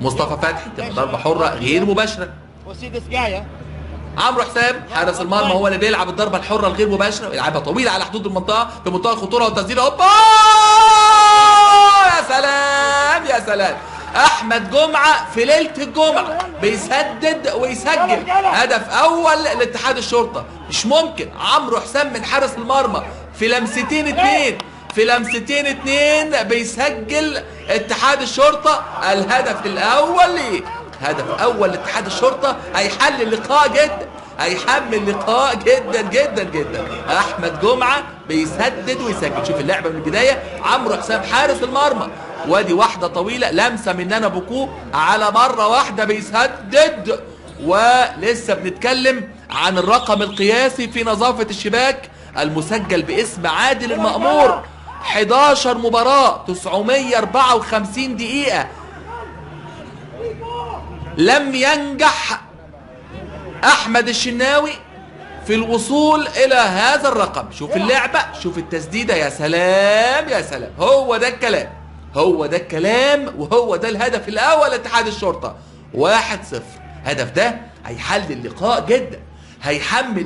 مصطفى فتحي تبقى ضربه حره غير مباشره. عمرو حسام حارس المرمى هو اللي بيلعب الضربه الحره الغير مباشره، يلعبها طويله على حدود المنطقه في منتهى الخطوره والتسديده. هوبا يا سلام يا سلام، احمد جمعه في ليله الجمعه بيسدد ويسجل هدف اول لاتحاد الشرطه. مش ممكن عمرو حسام من حارس المرمى في لمستين اتنين بيسجل اتحاد الشرطه الهدف الاول ليه. هدف اول لاتحاد الشرطه هيحل اللقاء جدا، هيحمل اللقاء جدا جدا جدا. احمد جمعه بيسدد ويسجل. شوف اللعبه من البدايه، عمرو حسام حارس المرمى، وادي واحده طويله لمسه من نانا بوكو على مره واحده بيسدد. ولسه بنتكلم عن الرقم القياسي في نظافه الشباك المسجل باسم عادل المأمور. 11 مباراه 954 دقيقه لم ينجح احمد الشناوي في الوصول الى هذا الرقم. شوف اللعبه، شوف التسديده، يا سلام يا سلام. هو ده الكلام، هو ده الكلام، وهو ده الهدف الاول لاتحاد الشرطه. 1-0. هدف ده هيحل اللقاء جدا، هيحمل